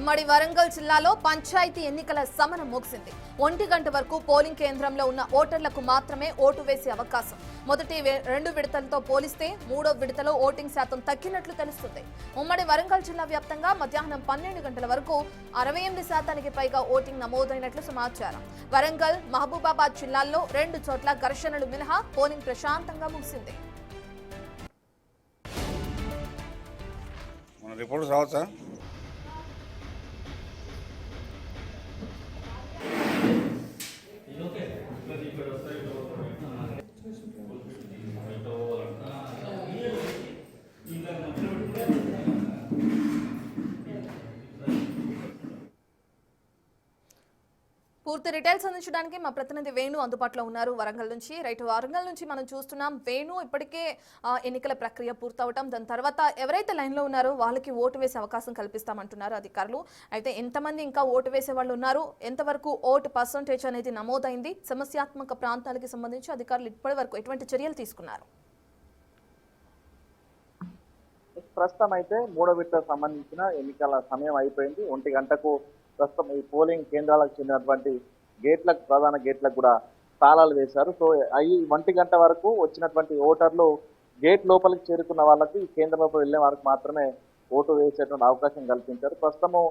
ఉమ్మడి వరంగల్ జిల్లాలో పంచాయతీ ఎన్నికల సమరం ముగిసింది. 1 గంట వరకు పోలింగ్ కేంద్రంలో ఉన్న ఓటర్లకు మాత్రమే ఓటు వేసే అవకాశం. మొదటి 2 విడతలతో పోలిస్తే 3వ విడతలో ఓటింగ్ శాతం తగ్గినట్లు తెలుస్తుంది. ఉమ్మడి వరంగల్ జిల్లా వ్యాప్తంగా మధ్యాహ్నం 12 గంటల వరకు 68% పైగా ఓటింగ్ నమోదైనట్లు సమాచారం. వరంగల్, మహబూబాబాద్ జిల్లాల్లో 2 చోట్ల ఘర్షణలు మినహా పోలింగ్ ప్రశాంతంగా ముగిసింది. రిపోర్ట్స్ రావచ్చా? పూర్తి డీటెయిల్స్ అందించడానికి మా ప్రతినిధి వేణు అందుబాటులో ఉన్నారు వరంగల్ నుంచి. వరంగల్ నుంచి మనం చూస్తున్నాం వేణు, ఇప్పటికే ఎన్నికల ప్రక్రియ పూర్తవటం, దాని తర్వాత ఎవరైతే లైన్లో ఉన్నారో వాళ్ళకి ఓటు వేసే అవకాశం కల్పిస్తామంటున్నారు అధికారులు. అయితే ఎంతమంది ఇంకా ఓటు వేసే వాళ్ళు ఉన్నారు, ఎంతవరకు ఓటు పర్సంటేజ్ అనేది నమోదైంది, సమస్యాత్మక ప్రాంతాలకు సంబంధించి అధికారులు ఇప్పటి వరకు ఎటువంటి చర్యలు తీసుకున్నారు? ప్రస్తుతం అయితే 3వ విడతకు సంబంధించిన ఎన్నికల సమయం అయిపోయింది. 1 గంటకు ప్రస్తుతం ఈ పోలింగ్ కేంద్రాలకు చెందినటువంటి గేట్లకు, ప్రధాన గేట్లకు కూడా తాళాలు వేశారు. సో 1 గంట వరకు వచ్చినటువంటి ఓటర్లు గేట్ లోపలికి చేరుకున్న వాళ్ళకి కేంద్రం లోపలికి వెళ్లే వారికి మాత్రమే ఓటు వేసేటువంటి అవకాశం కల్పించారు. ప్రస్తుతము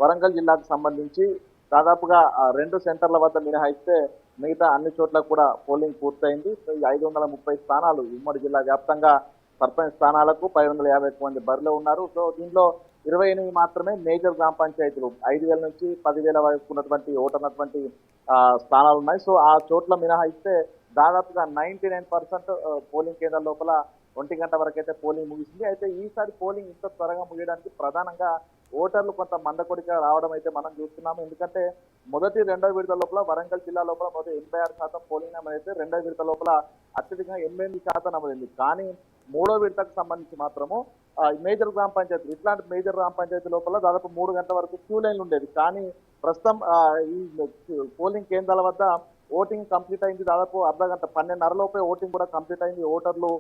వరంగల్ జిల్లాకు సంబంధించి దాదాపుగా 2 సెంటర్ల వద్ద మినహాయిస్తే మిగతా అన్ని చోట్ల కూడా పోలింగ్ పూర్తయింది. సో ఈ 530 స్థానాలు ఉమ్మడి జిల్లా వ్యాప్తంగా సర్పంచ్ స్థానాలకు 551 మంది బరిలో ఉన్నారు. సో దీనిలో 28 మాత్రమే మేజర్ గ్రామ పంచాయతీలు 5,000 నుంచి 10,000 వరకు ఉన్నటువంటి ఓటు ఉన్నటువంటి స్థానాలు ఉన్నాయి. సో ఆ చోట్ల మినహాయిస్తే దాదాపుగా 99% పోలింగ్ కేంద్రాల లోపల 1 గంట వరకు అయితే పోలింగ్ ముగిసింది. అయితే ఈసారి పోలింగ్ ఇంత త్వరగా ముగియడానికి ప్రధానంగా ఓటర్లు కొంత మందకొడిగా రావడం అయితే మనం చూస్తున్నాము. ఎందుకంటే మొదటి 2వ విడత లోపల వరంగల్ జిల్లా లోపల మొదటి 86% పోలింగ్ నమోదైతే 2వ విడత లోపల అత్యధికంగా 88% నమోదైంది. కానీ 3వ విడతకు సంబంధించి మాత్రము మేజర్ గ్రామ పంచాయతీ, ఇట్లాంటి మేజర్ గ్రామ పంచాయతీ లోపల దాదాపు 3 గంటల వరకు క్యూ లైన్లు ఉండేది. కానీ ప్రస్తుతం ఈ పోలింగ్ కేంద్రాల వద్ద ఓటింగ్ కంప్లీట్ అయింది. దాదాపు అర్ధగంట 12:30 లోపే ఓటింగ్ కూడా కంప్లీట్ అయింది. ఓటర్లు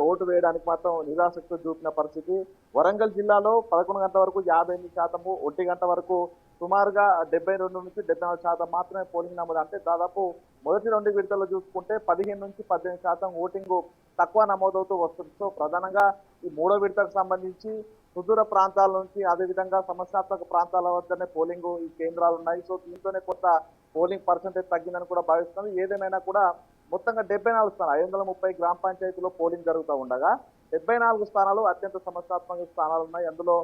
ఓటు వేయడానికి మాత్రం నిరాసక్తి చూపిన పరిస్థితి. వరంగల్ జిల్లాలో 11 గంటల వరకు 58%, 1 గంట వరకు సుమారుగా 72 నుంచి 74% మాత్రమే పోలింగ్ నమోదు. అంటే దాదాపు మొదటి 2 విడతల్లో చూసుకుంటే 15 నుంచి 18% ఓటింగ్ తక్కువ నమోదవుతూ వస్తుంది. సో ప్రధానంగా ఈ 3వ విడతకు సంబంధించి సుదూర ప్రాంతాల నుంచి, అదేవిధంగా సమస్యాత్మక ప్రాంతాల వద్దనే పోలింగ్ ఈ కేంద్రాలు ఉన్నాయి. సో దీంతోనే కొంత పోలింగ్ పర్సంటేజ్ తగ్గిందని కూడా భావిస్తుంది. ఏదేమైనా కూడా మొత్తంగా 74 స్థానాలు 530 గ్రామ పంచాయతీలో పోలింగ్ జరుగుతూ ఉండగా 74 స్థానాలు అత్యంత సమస్యాత్మక స్థానాలు ఉన్నాయి. అందులో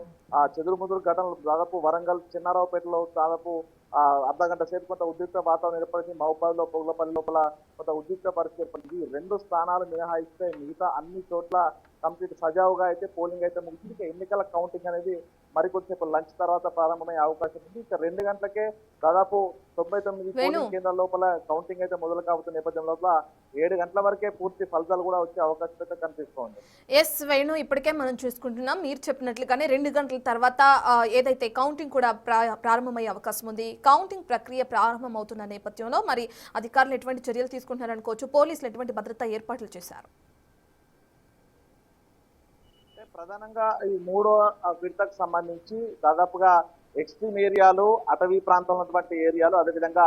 చెదురుముదురు ఘటనలు దాదాపు వరంగల్ చిన్నారావుపేటలో దాదాపు అర్ధగంట సేపు కొంత ఉద్రిక్త వాతావరణం ఏర్పడింది. మహబూబాబాద్లో పొగులపల్లి లోపల కొంత ఉద్రిక్త పరిస్థితి ఏర్పడింది. 2 స్థానాలు మినహాయిస్తే మిగతా అన్ని చోట్ల కంప్లీట్ సజావుగా అయితే పోలింగ్ అయితే ముగిసింది. ఎన్నికల కౌంటింగ్ అనేది మరికొద్దిసేపు లంచ్ తర్వాత ప్రారంభమయ్యే అవకాశం ఉంది. ఇక 2 గంటలకే దాదాపు 99 పోలింగ్ కేంద్రాల లోపల కౌంటింగ్ అయితే మొదలు కాబోతున్న నేపథ్యం లోపల 7 గంటల వరకే పూర్తి ఫలితాలు కూడా వచ్చే అవకాశం అయితే కనిపిస్తోంది. ఎస్ వేణు, ఇప్పటికే మనం చూసుకుంటున్నాం మీరు చెప్పినట్లుగానే 2 గంటల తర్వాత ఏదైతే కౌంటింగ్ కూడా ప్రారంభమయ్యే అవకాశం ఉంది. కౌంటింగ్ ప్రక్రియ ప్రారంభమవుతున్న నేపథ్యంలో మరి అధికారులు ఎటువంటి చర్యలు తీసుకుంటున్నారనుకోవచ్చు, పోలీసులు ఎటువంటి భద్రతా ఏర్పాట్లు చేశారు? ప్రధానంగా ఈ 3వ విడతకు సంబంధించి దాదాపుగా ఎక్స్ట్రీమ్ ఏరియాలు, అటవీ ప్రాంతంలో ఉన్నటువంటి ఏరియాలు, అదేవిధంగా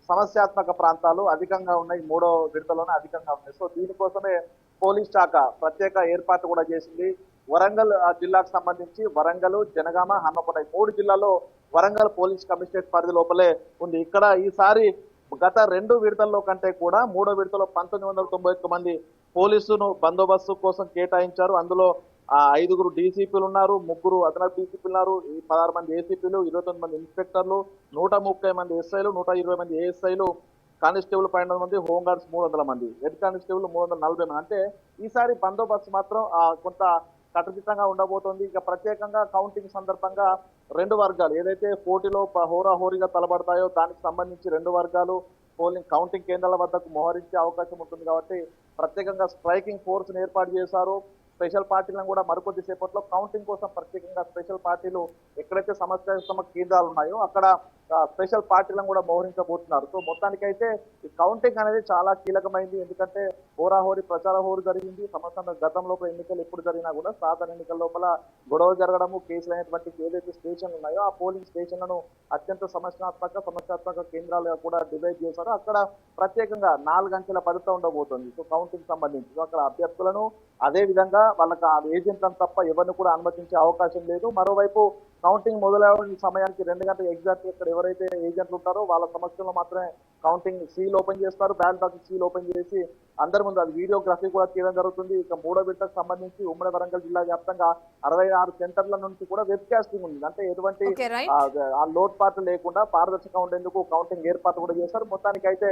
సమస్యాత్మక ప్రాంతాలు అధికంగా ఉన్నాయి. 3వ విడతలోనే అధికంగా ఉన్నాయి. సో దీనికోసమే పోలీస్ శాఖ ప్రత్యేక ఏర్పాటు కూడా చేసింది. వరంగల్ జిల్లాకు సంబంధించి వరంగల్, జనగామ, హన్మకొండ 3 జిల్లాల్లో వరంగల్ పోలీస్ కమిషనరేట్ పరిధి లోపలే ఉంది. ఇక్కడ ఈసారి గత 2 విడతల్లో కంటే కూడా 3వ విడతలో 1991 మంది పోలీసును బందోబస్తు కోసం కేటాయించారు. అందులో 5 డీసీపీలు ఉన్నారు, 3 అదనపు డీసీపీలు ఉన్నారు, 16 మంది ఏసీపీలు, 29 మంది ఇన్స్పెక్టర్లు, 130 మంది ఎస్ఐలు, 120 మంది ఏఎస్ఐలు, కానిస్టేబుల్ 12 మంది, హోంగార్డ్స్ 300 మంది, హెడ్ కానిస్టేబుల్ 340 మంది. అంటే ఈసారి బందోబస్తు మాత్రం కొంత కట్టుదిట్టంగా ఉండబోతోంది. ఇక ప్రత్యేకంగా కౌంటింగ్ సందర్భంగా 2 వర్గాలు ఏదైతే పోటీలో హోరాహోరీగా తలబడతాయో దానికి సంబంధించి 2 వర్గాలు పోలింగ్ కౌంటింగ్ కేంద్రాల వద్దకు మోహరించే అవకాశం ఉంటుంది. కాబట్టి ప్రత్యేకంగా స్ట్రైకింగ్ ఫోర్స్ ఏర్పాటు చేశారు. స్పెషల్ పార్టీలను కూడా మరికొద్ది సేపట్లో కౌంటింగ్ కోసం ప్రత్యేకంగా స్పెషల్ పార్టీలు ఎక్కడైతే సమస్యాత్మక కేంద్రాలు ఉన్నాయో అక్కడ స్పెషల్ పార్టీలను కూడా మోహరించబోతున్నారు. సో మొత్తానికైతే ఈ కౌంటింగ్ అనేది చాలా కీలకమైంది. ఎందుకంటే హోరాహోరీ ప్రచార హోరు జరిగింది. సంవత్సరం గతంలో ఎన్నికలు ఎప్పుడు జరిగినా కూడా సాధారణ ఎన్నికల లోపల గొడవ జరగడము, కేసులు అయినటువంటి ఏదైతే స్టేషన్లు ఉన్నాయో ఆ పోలింగ్ స్టేషన్లను అత్యంత సమస్యాత్మక కేంద్రాలుగా కూడా డివైడ్ చేశారు. అక్కడ ప్రత్యేకంగా 4 అంకెల పరిధి ఉండబోతుంది. సో కౌంటింగ్ సంబంధించి సో అక్కడ అభ్యర్థులను అదే విధంగా వాళ్ళకి ఆ ఏజెంట్లను తప్ప ఎవరిని కూడా అనుమతించే అవకాశం లేదు. మరోవైపు కౌంటింగ్ మొదలైన సమయానికి 2 గంటల ఎగ్జాక్ట్ ఇక్కడ ఎవరైతే ఏజెంట్లు ఉంటారో వాళ్ళ సమక్షంలో మాత్రమే కౌంటింగ్ సీల్ ఓపెన్ చేస్తారు. బ్యాలెట్ బాక్స్ సీల్ ఓపెన్ చేసి అందరి ముందు అది వీడియోగ్రఫీ కూడా తీయడం జరుగుతుంది. ఇక 3వ విడతకు సంబంధించి ఉమ్మడి వరంగల్ జిల్లా వ్యాప్తంగా 66 సెంటర్ల నుంచి కూడా వెబ్ కాస్టింగ్ ఉంది. అంటే ఎటువంటి ఓకే, రైట్. ఆ లోటుపాట్లు లేకుండా పారదర్శకంగా ఉండేందుకు కౌంటింగ్ ఏర్పాటు కూడా చేశారు. మొత్తానికి అయితే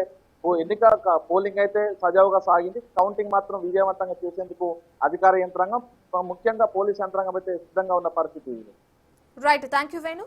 పోలింగ్ అయితే సజావుగా సాగింది. కౌంటింగ్ మాత్రం విజయవంతంగా చేసేందుకు అధికార యంత్రాంగం ముఖ్యంగా పోలీస్ యంత్రాంగం అయితే సిద్ధంగా ఉన్న పరిస్థితి. Right, thank you Venu.